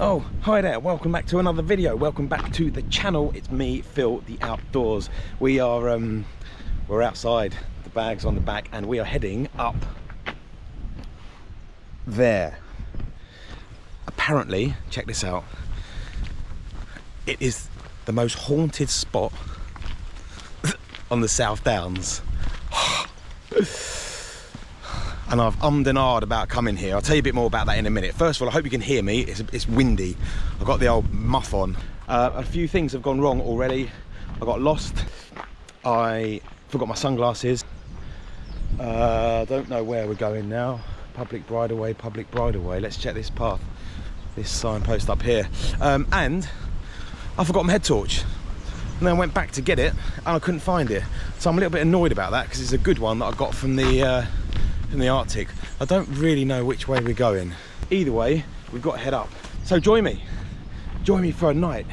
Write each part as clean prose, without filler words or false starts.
Oh, hi there, welcome back to another video. Welcome back to the channel. It's me, Phil, the Outdoors. We are we're outside, the bag's on the back, and we are heading up there. Apparently, check this out, it is the most haunted spot on the South Downs. And I've ummed and ahed about coming here. I'll tell you a bit more about that in a minute. First of all, I hope you can hear me. It's windy. I've got the old muff on. A few things have gone wrong already. I got lost. I forgot my sunglasses. I don't know where we're going now. Public bridleway, public bridleway. Let's check this path. This signpost up here. And I forgot my head torch. And then I went back to get it and I couldn't find it. So I'm a little bit annoyed about that because it's a good one that I got from the Arctic. I don't really know which way we're going. Either way, we've got to head up. So join me for a night,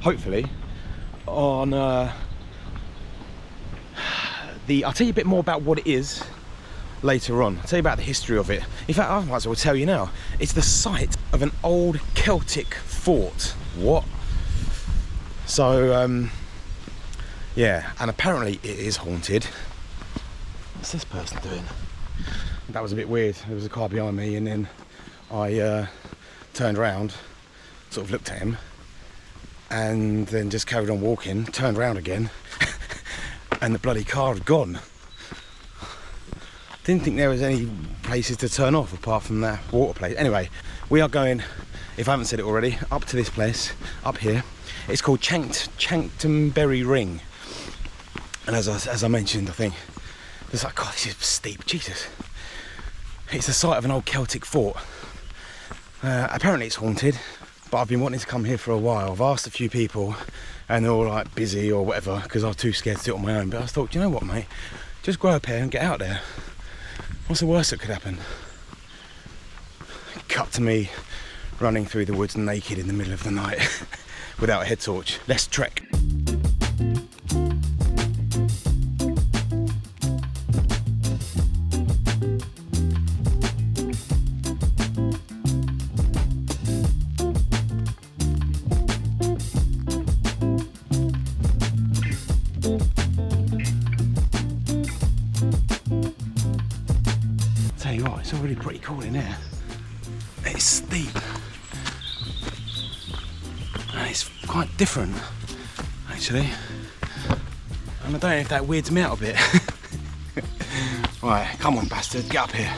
hopefully, on I'll tell you a bit more about what it is later on. I'll tell you about the history of it. In fact, I might as well tell you now. It's the site of an old Celtic fort. What? So, yeah, and apparently it is haunted. What's this person doing? That was a bit weird. There was a car behind me and then I turned around, sort of looked at him and then just carried on walking, turned around again and the bloody car had gone. Didn't think there was any places to turn off apart from that water place. Anyway, we are going, if I haven't said it already, up to this place, up here. It's called Chanctonbury Ring. And as I mentioned, I think, it's like, God, this is steep, Jesus. It's the site of an old Celtic fort. Apparently it's haunted, but I've been wanting to come here for a while. I've asked a few people and they're all like busy or whatever because I was too scared to do it on my own. But I thought, do you know what, mate? Just grow a pair and get out there. What's the worst that could happen? Cut to me running through the woods naked in the middle of the night without a head torch. Let's trek. Tell you what, it's already pretty cool in here. It's steep and it's quite different actually, and I don't know if that weirds me out a bit. Right, come on bastard, get up here.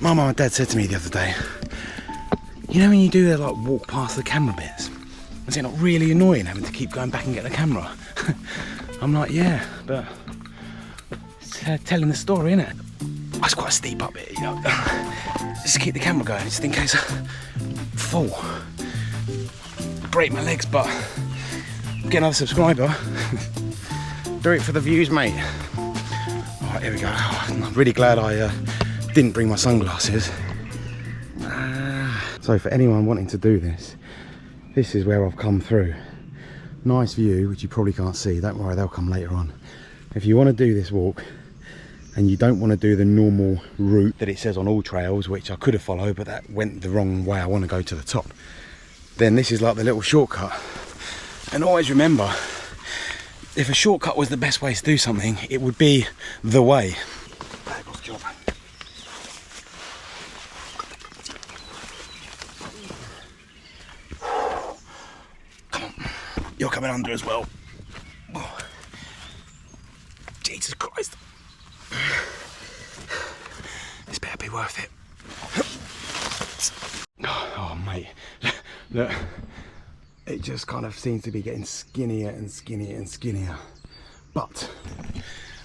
My mum and dad said to me the other day, you know when you do that like walk past the camera bits, is it not really annoying having to keep going back and get the camera? I'm like, yeah, but it's telling the story, innit? It's quite steep up here, you know. Just keep the camera going, just in case I fall, break my legs, but get another subscriber. Do it for the views, mate. Alright, here we go. Oh, I'm really glad I didn't bring my sunglasses. So for anyone wanting to do this, this is where I've come through. Nice view, which you probably can't see. Don't worry, they'll come later on. If you want to do this walk and you don't want to do the normal route that it says on all trails, which I could have followed, but that went the wrong way, I want to go to the top, then this is like the little shortcut. And always remember, if a shortcut was the best way to do something, it would be the way. You're coming under as well. Oh. Jesus Christ. This better be worth it. Oh, mate. Look. It just kind of seems to be getting skinnier and skinnier and skinnier. But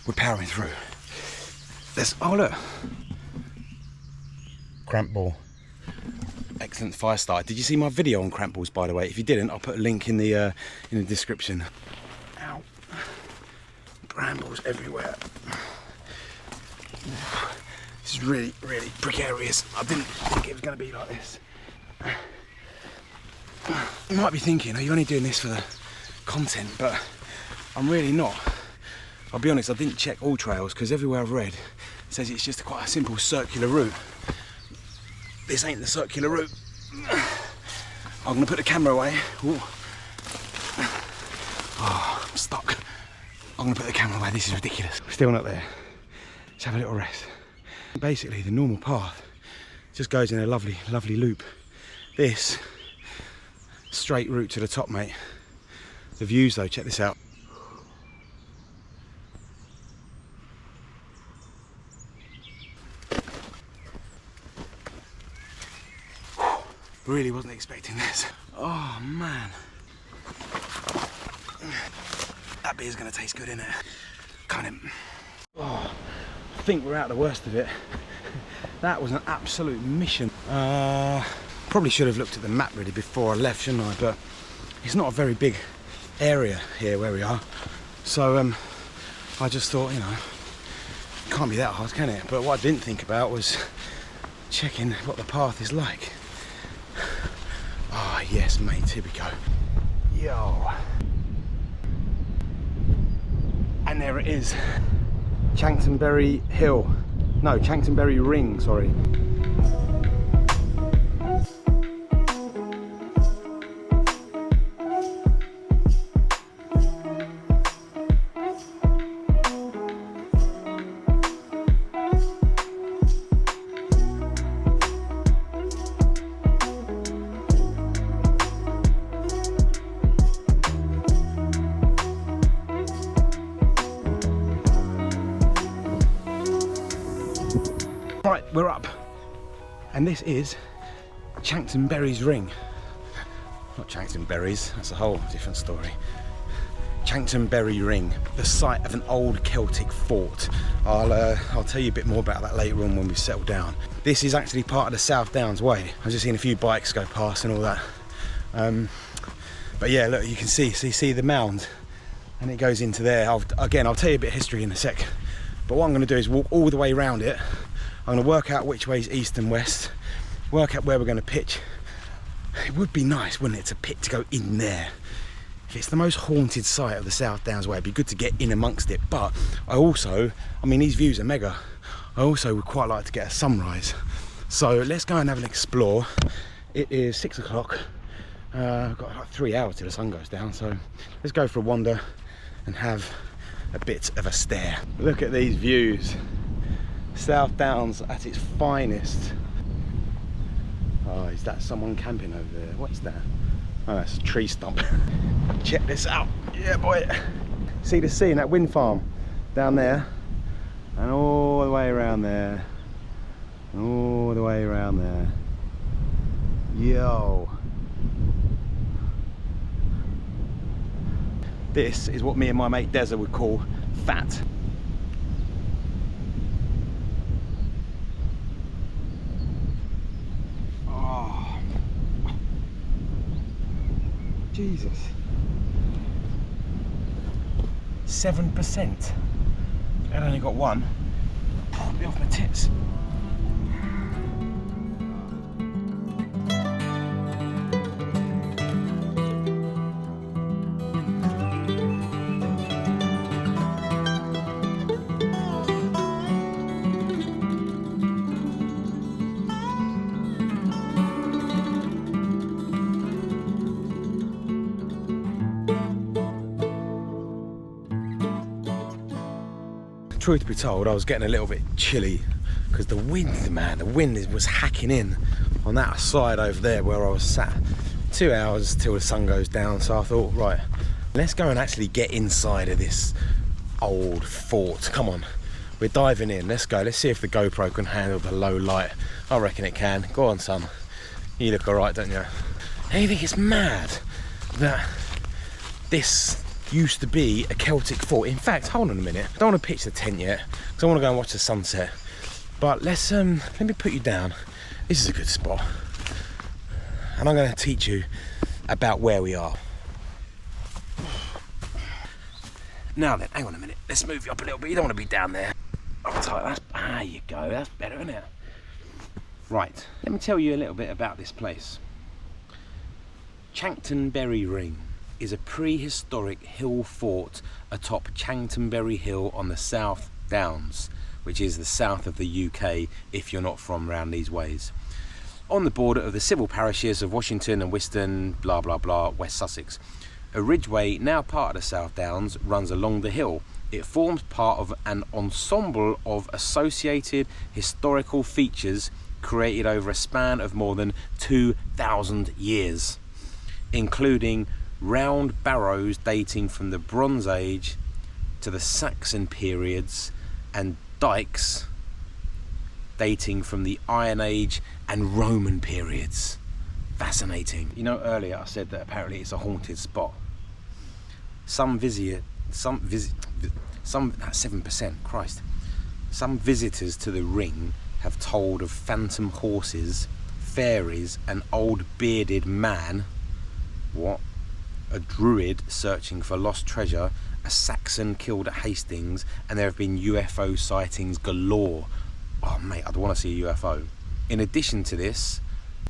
we're powering through. Oh, look. Cramp ball. Excellent fire starter. Did you see my video on cramp balls, by the way? If you didn't, I'll put a link in the description. Ow. Brambles everywhere. This is really, really precarious. I didn't think it was going to be like this. You might be thinking, are you only doing this for the content? But I'm really not. I'll be honest, I didn't check all trails because everywhere I've read it says it's just quite a simple circular route. This ain't the circular route. I'm gonna put the camera away. Ooh. Oh, I'm stuck. I'm gonna put the camera away. This is ridiculous. Still not there. Let's have a little rest. Basically, the normal path just goes in a lovely, lovely loop. This straight route to the top, mate. The views, though, check this out. Really wasn't expecting this. Oh man, that beer's gonna taste good, innit? Kind of. Oh, I think we're out the worst of it. That was an absolute mission. Probably should have looked at the map really before I left, shouldn't I? But it's not a very big area here where we are, so I just thought, you know, it can't be that hard, can it? But what I didn't think about was checking what the path is like. Oh yes, mate, here we go. Yo. And there it is. Chanctonbury Hill. No, Chanctonbury Ring, sorry. Right, we're up, and this is Chanctonbury's Ring. Not Chanctonbury's, that's a whole different story. Chanctonbury Ring, the site of an old Celtic fort. I'll tell you a bit more about that later on when we've settled down. This is actually part of the South Downs Way. I've just seen a few bikes go past and all that. But yeah, look, you can see the mound, and it goes into there. I'll tell you a bit of history in a sec. But what I'm going to do is walk all the way around it. I'm going to work out which way is east and west, work out where we're going to pitch. It would be nice, wouldn't it, to go in there. If it's the most haunted site of the South Downs Way, it'd be good to get in amongst it. But I mean, these views are mega. I also would quite like to get a sunrise. So let's go and have an explore. It is 6 o'clock. I've got like 3 hours till the sun goes down. So let's go for a wander and have a bit of a stare. Look at these views. South Downs at its finest. Oh, is that someone camping over there? What's that? Oh, that's a tree stump. Check this out. Yeah, boy. See the sea in that wind farm down there, and all the way around there, all the way around there. Yo. This is what me and my mate Deza would call fat. Jesus. 7%. I only got one. I'll be off my tits. Truth be told, I was getting a little bit chilly because the wind, man, was hacking in on that side over there where I was sat. 2 hours till the sun goes down, so I thought, right, let's go and actually get inside of this old fort. Come on, we're diving in. Let's go. Let's see if the GoPro can handle the low light. I reckon it can. Go on, son. You look all right, don't you? I think it's mad that this used to be a Celtic fort. In fact, hold on a minute. I don't want to pitch the tent yet because I want to go and watch the sunset. But let me put you down. This is a good spot, and I'm going to teach you about where we are. Now then, hang on a minute. Let's move you up a little bit. You don't want to be down there. Up tight. There you go. That's better, isn't it? Right. Let me tell you a little bit about this place. Chanctonbury Ring is a prehistoric hill fort atop Chanctonbury Hill on the South Downs, which is the south of the UK if you're not from round these ways. On the border of the civil parishes of Washington and Wiston, blah blah blah, West Sussex. A ridgeway, now part of the South Downs, runs along the hill. It forms part of an ensemble of associated historical features created over a span of more than 2,000 years, including round barrows dating from the Bronze Age to the Saxon periods and dykes dating from the Iron Age and Roman periods. Fascinating. You know, earlier I said that apparently it's a haunted spot. Some 7%, Christ. Some visitors to the ring have told of phantom horses, fairies, an old bearded man, a druid searching for lost treasure, a Saxon killed at Hastings, and there have been UFO sightings galore. Oh mate, I'd want to see a UFO. In addition to this,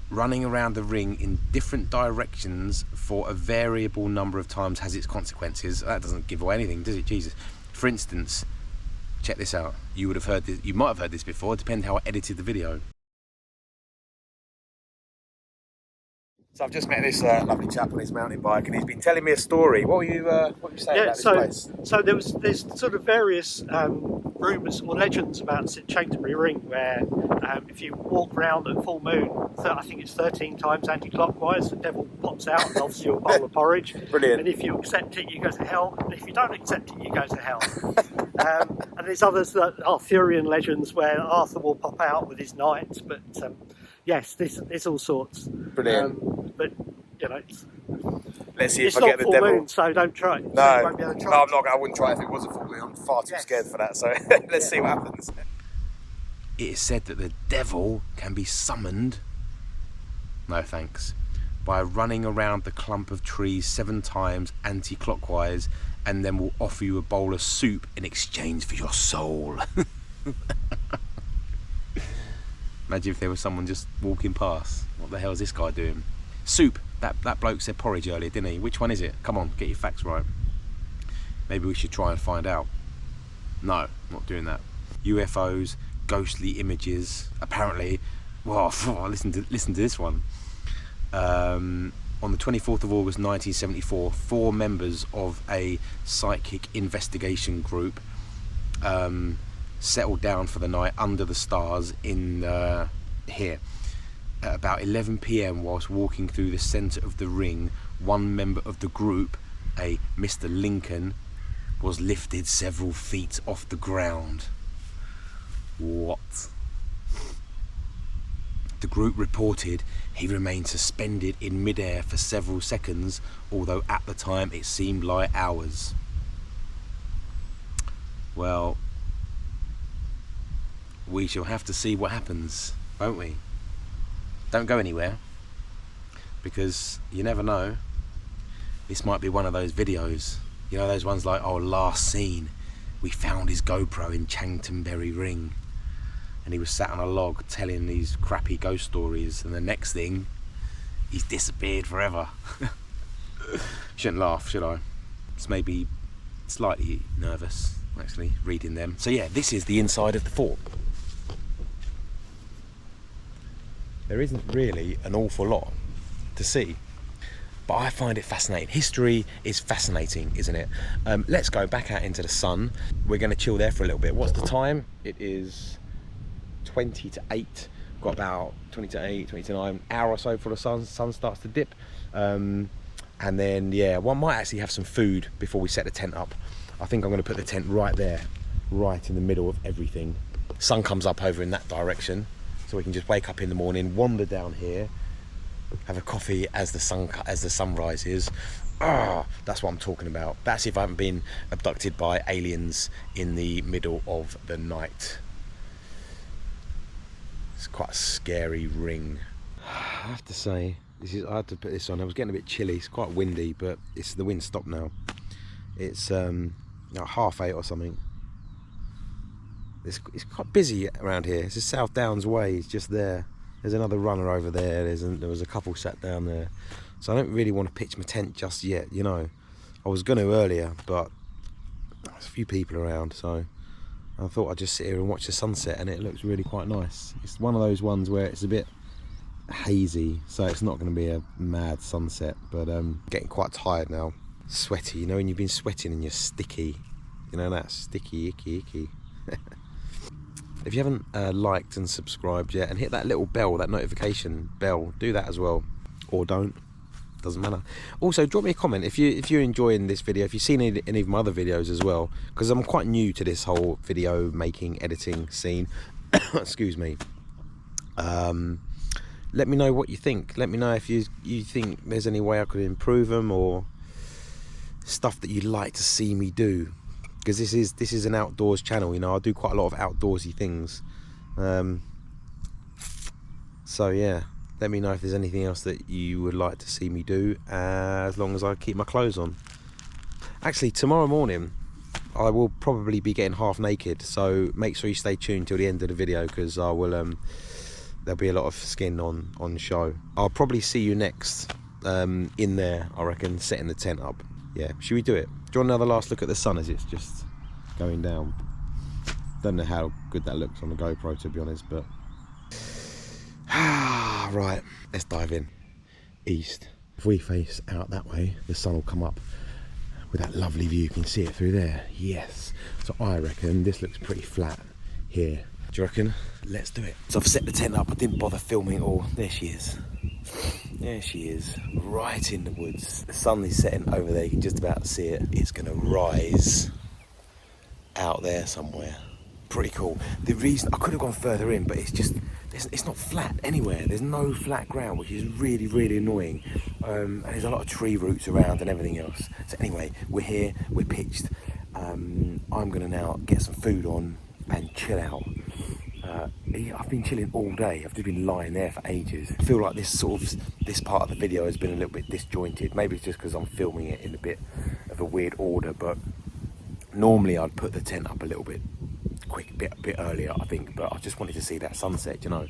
running around the ring in different directions for a variable number of times has its consequences. That doesn't give away anything, does it? Jesus. For instance, check this out. You would have heard this, you might have heard this before, depending how I edited the video. So I've just met this lovely chap on his mountain bike, and he's been telling me a story. What were you saying about this place? So there's sort of various rumours or legends about Chanctonbury Ring, where if you walk round at full moon, I think it's 13 times anti-clockwise, the devil pops out and offers you a bowl of porridge. Brilliant. And if you accept it, you go to hell. And if you don't accept it, you go to hell. And there's others that are Arthurian legends where Arthur will pop out with his knights. But yes, there's all sorts. Brilliant. But you know, let's see if I get the devil. It's not full moon, so don't try. No, so you won't be able to try. No, I'm not. I wouldn't try if it was a full moon. I'm far too scared for that. So let's see what happens. It is said that the devil can be summoned, no thanks, by running around the clump of trees 7 times anti-clockwise, and then will offer you a bowl of soup in exchange for your soul. Imagine if there was someone just walking past. What the hell is this guy doing? Soup. That bloke said porridge earlier, didn't he? Which one is it? Come on, get your facts right. Maybe we should try and find out. No, not doing that. UFOs, ghostly images. Apparently, well, listen to this one. On the 24th of August 1974, 4 members of a psychic investigation group settled down for the night under the stars in here. At about 11 PM, whilst walking through the centre of the ring, one member of the group, a Mr. Lincoln, was lifted several feet off the ground. What? The group reported he remained suspended in midair for several seconds, although at the time it seemed like hours. Well, we shall have to see what happens, won't we? Don't go anywhere, because you never know. This might be one of those videos, you know, those ones like, oh, last seen, we found his GoPro in Chanctonbury Ring, and he was sat on a log telling these crappy ghost stories, and the next thing, he's disappeared forever. Shouldn't laugh, should I? It's maybe slightly nervous, actually, reading them. So yeah, this is the inside of the fort. There isn't really an awful lot to see, but I find it fascinating. History is fascinating, isn't it? Let's go back out into the sun. We're going to chill there for a little bit. What's the time? It is 20 to 8. Got about 20 to 8, 20 to 9, hour or so before the sun starts to dip. And then, yeah, one might actually have some food before we set the tent up. I think I'm going to put the tent right there, right in the middle of everything. Sun comes up over in that direction, so we can just wake up in the morning, wander down here, have a coffee as the sun rises. Ah, that's what I'm talking about. That's if I haven't been abducted by aliens in the middle of the night. It's quite a scary ring. I have to say, I had to put this on. I was getting a bit chilly. It's quite windy, but the wind stopped now. It's like 8:30 or something. It's quite busy around here. It's the South Downs Way. It's just there. There's another runner over there. There was a couple sat down there. So I don't really want to pitch my tent just yet, you know. I was going to earlier, but there's a few people around, so I thought I'd just sit here and watch the sunset, and it looks really quite nice. It's one of those ones where it's a bit hazy, so it's not going to be a mad sunset, but getting quite tired now. Sweaty, you know, when you've been sweating and you're sticky. You know, that sticky, icky. If you haven't liked and subscribed yet, and hit that little bell, that notification bell, do that as well, or don't. Doesn't matter. Also, drop me a comment if you're enjoying this video, if you've seen any of my other videos as well, because I'm quite new to this whole video making, editing scene. Excuse me. Let me know what you think. Let me know if you think there's any way I could improve them, or stuff that you'd like to see me do, because this is an outdoors channel, you know. I do quite a lot of outdoorsy things. So yeah, let me know if there's anything else that you would like to see me do, as long as I keep my clothes on. Actually, tomorrow morning I will probably be getting half naked, so make sure you stay tuned till the end of the video, because I will there'll be a lot of skin on show. I'll probably see you next in there, I reckon, setting the tent up. Yeah, should we do it? Do you want another last look at the sun as it's just going down? Don't know how good that looks on the GoPro, to be honest, but right, let's dive in. East. If we face out that way, the sun will come up with that lovely view. You can see it through there. Yes. So I reckon this looks pretty flat here. Do you reckon? Let's do it. So I've set the tent up. I didn't bother filming it all. There she is. There she is, right in the woods. The sun is setting over there. You can just about see it. It's going to rise out there somewhere. Pretty cool. The reason I could have gone further in, but it's just it's not flat anywhere. There's no flat ground, which is really, really annoying. And there's a lot of tree roots around and everything else. So anyway, we're here. We're pitched. I'm going to now get some food on and chill out. I've been chilling all day. I've just been lying there for ages. I feel like this part of the video has been a little bit disjointed. Maybe it's just because I'm filming it in a bit of a weird order, but normally I'd put the tent up a little bit bit earlier, I think, but I just wanted to see that sunset, you know,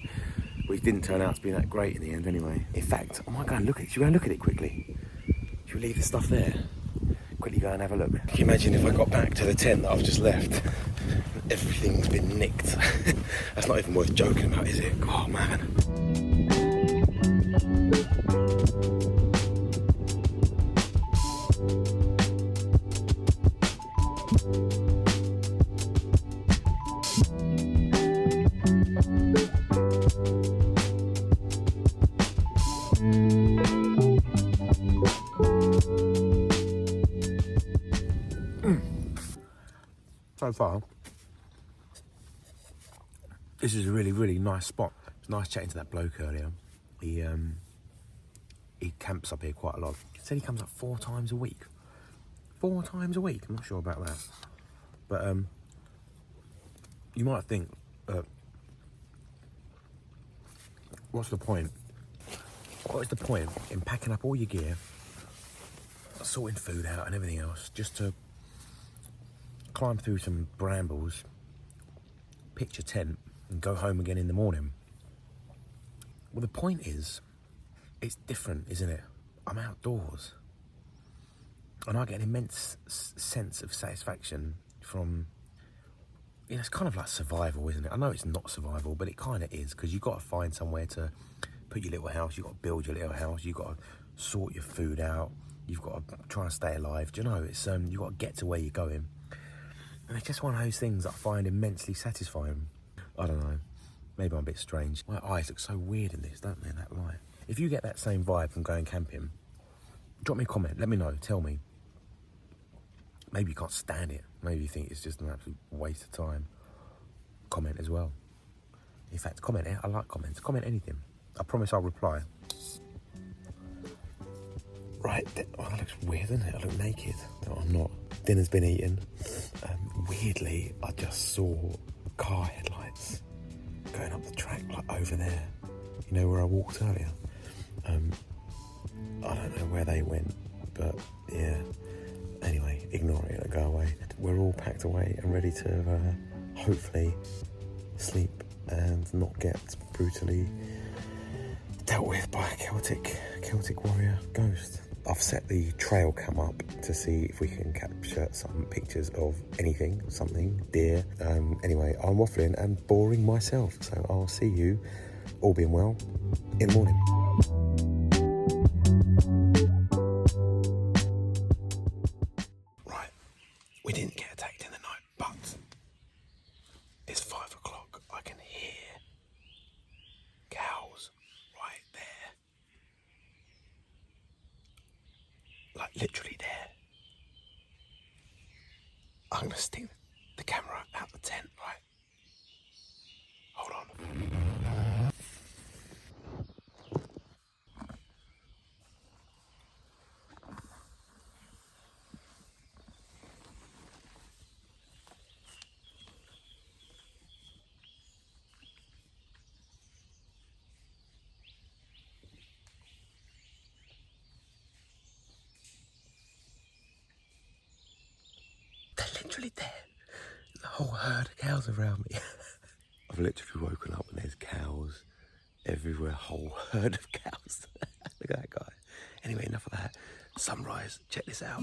which didn't turn out to be that great in the end anyway. In fact, I might go and look at it. Should we go and look at it quickly? Should we leave the stuff there? Quickly go and have a look. Can you imagine if I got back to the tent that I've just left? Everything's been nicked. That's not even worth joking about, is it? Oh man. So far, this is a really, really nice spot. It's nice chatting to that bloke earlier. He camps up here quite a lot. He said he comes up 4 times a week. 4 times a week. I'm not sure about that. But you might think, what's the point? What is the point in packing up all your gear, sorting food out and everything else, just to climb through some brambles, pitch a tent, and go home again in the morning? Well, the point is, it's different, isn't it? I'm outdoors, and I get an immense sense of satisfaction from, you know, it's kind of like survival, isn't it? I know it's not survival, but it kind of is, because you've got to find somewhere to put your little house, you've got to build your little house, you've got to sort your food out, you've got to try and stay alive. Do you know, it's you've got to get to where you're going. And it's just one of those things that I find immensely satisfying. I don't know, maybe I'm a bit strange. My eyes look so weird in this, don't they, that light? If you get that same vibe from going camping, drop me a comment, let me know, tell me. Maybe you can't stand it, maybe you think it's just an absolute waste of time. Comment as well. In fact, comment, I like comments, comment anything. I promise I'll reply. Right, oh, that looks weird, doesn't it? I look naked. No, I'm not. Dinner's been eaten. Weirdly, I just saw car headlights going up the track, like over there. You know where I walked earlier? I don't know where they went, but yeah. Anyway, ignore it, it'll go away. We're all packed away and ready to hopefully sleep and not get brutally dealt with by a Celtic warrior ghost. I've set the trail cam up to see if we can capture some pictures of anything, something, deer. Anyway, I'm waffling and boring myself, so I'll see you, all being well, in the morning. Right, we didn't get attacked in the night, but it's 5 o'clock. I can hear cows right there. Like literally there. I'm gonna stick the camera out the tent, right? Hold on. They're literally there. The whole herd of cows around me. I've literally woken up and there's cows everywhere, whole herd of cows. Look at that guy. Anyway, enough of that. Sunrise, check this out.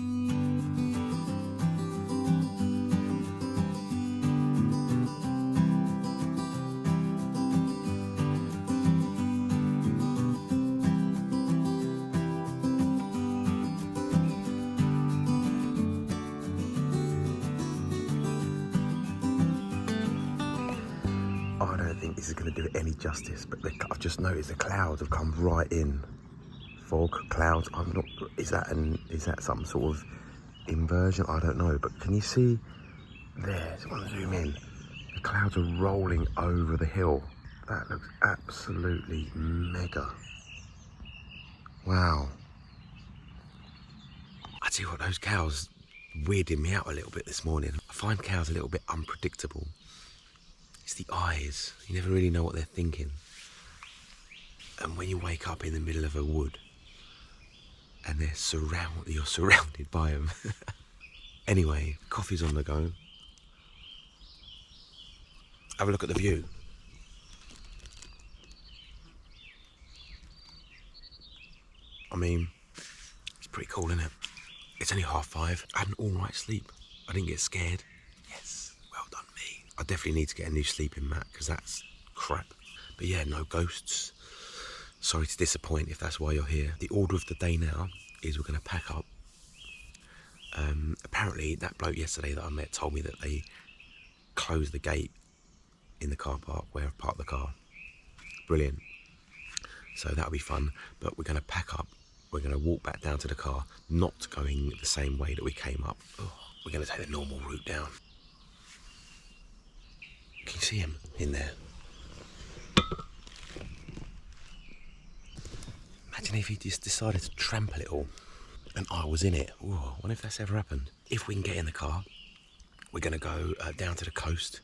I don't think this is going to do it any justice, but I've just noticed the clouds have come right in. Fog, clouds. I'm not. Is that some sort of inversion? I don't know. But can you see there? I want to zoom in. The clouds are rolling over the hill. That looks absolutely mega. Wow. I tell you what, those cows weirded me out a little bit this morning. I find cows a little bit unpredictable. It's the eyes. You never really know what they're thinking. And when you wake up in the middle of a wood and you're surrounded by them. Anyway, coffee's on the go. Have a look at the view. I mean, it's pretty cool, isn't it? It's only 5:30. I had an all right sleep. I didn't get scared. Yes, well done me. I definitely need to get a new sleeping mat because that's crap. But yeah, no ghosts. Sorry to disappoint if that's why you're here. The order of the day now is we're going to pack up. Apparently that bloke yesterday that I met told me that they closed the gate in the car park where I've parked the car. Brilliant. So that'll be fun. But we're going to pack up. We're going to walk back down to the car, not going the same way that we came up. Oh, we're going to take the normal route down. Can you see him in there? Imagine if he just decided to trample it all and I was in it. Ooh, I wonder if that's ever happened. If we can get in the car, we're going to go down to the coast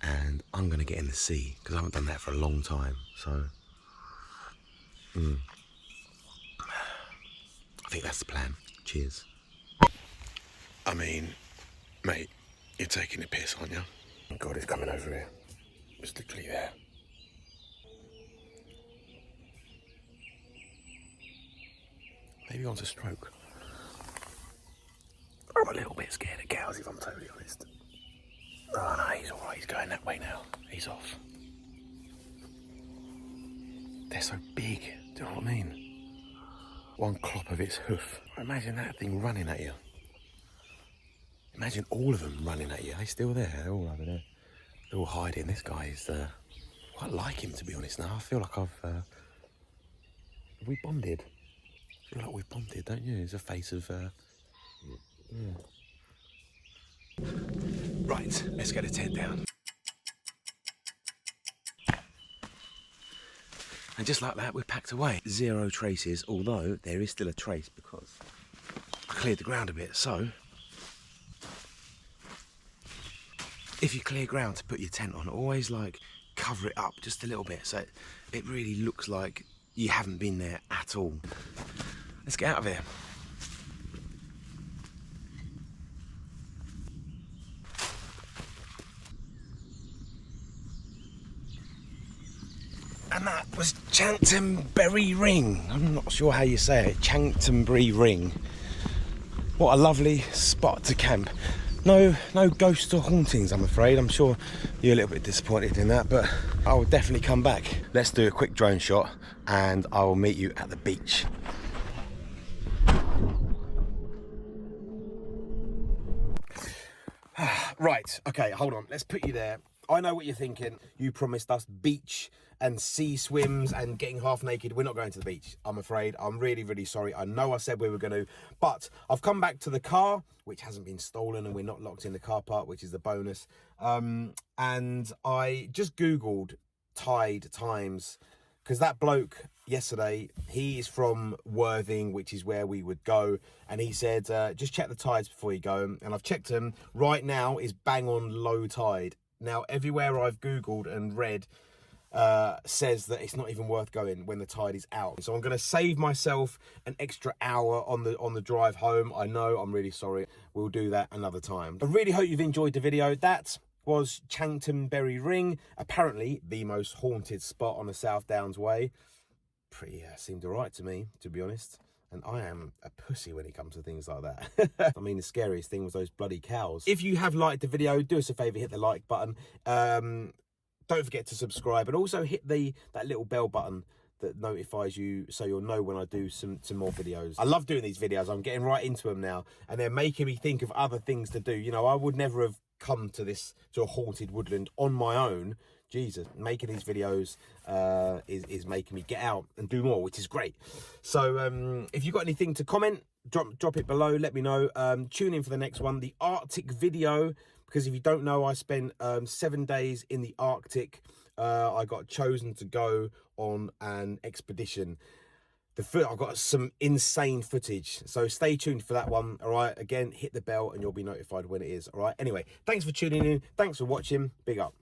and I'm going to get in the sea because I haven't done that for a long time. So, I think that's the plan. Cheers. I mean, mate, you're taking a piss, aren't you? God, it's coming over here. It's literally there. Maybe on to stroke. I'm a little bit scared of cows, if I'm totally honest. Oh no, he's alright, he's going that way now. He's off. They're so big, do you know what I mean? One clop of its hoof. Imagine that thing running at you. Imagine all of them running at you. Are they still there? They're all over there. They're all hiding. This guy is, quite like him, to be honest now. I feel like have we bonded? I feel like we've bonded, don't you? It's a face of, yeah. Right, let's get the tent down. And just like that, we're packed away. 0 traces, although there is still a trace because I cleared the ground a bit. So, if you clear ground to put your tent on, always like cover it up just a little bit so it really looks like you haven't been there at all. Let's get out of here. And that was Chanctonbury Ring. I'm not sure how you say it. Chanctonbury Ring. What a lovely spot to camp. No ghosts or hauntings, I'm afraid. I'm sure you're a little bit disappointed in that, but I will definitely come back. Let's do a quick drone shot and I will meet you at the beach. Right, okay, hold on. Let's put you there. I know what you're thinking. You promised us beach and sea swims and getting half naked. We're not going to the beach, I'm afraid. I'm really, really sorry. I know I said we were going to, but I've come back to the car, which hasn't been stolen, and we're not locked in the car park, which is the bonus. And I just Googled tide times, because that bloke yesterday, he is from Worthing, which is where we would go, and he said, just check the tides before you go. And I've checked them. Right now is bang on low tide. Now, everywhere I've Googled and read says that it's not even worth going when the tide is out. So I'm going to save myself an extra hour on the drive home. I know, I'm really sorry. We'll do that another time. I really hope you've enjoyed the video. That was Chanctonbury Ring, apparently the most haunted spot on the South Downs Way. Pretty seemed alright to me, to be honest. And I am a pussy when it comes to things like that. I mean, the scariest thing was those bloody cows. If you have liked the video, do us a favour, hit the like button. Don't forget to subscribe, and also hit that little bell button that notifies you, so you'll know when I do some more videos. I love doing these videos. I'm getting right into them now, and they're making me think of other things to do. You know, I would never have come to a haunted woodland on my own. Jesus, making these videos is making me get out and do more, which is great. So if you've got anything to comment, drop it below, let me know. Tune in for the next one, the Arctic video, because if you don't know, I spent 7 days in the Arctic. I got chosen to go on an expedition. I've got some insane footage, so stay tuned for that one. All right, again, hit the bell and you'll be notified when it is. All right, anyway, thanks for tuning in, thanks for watching, big up.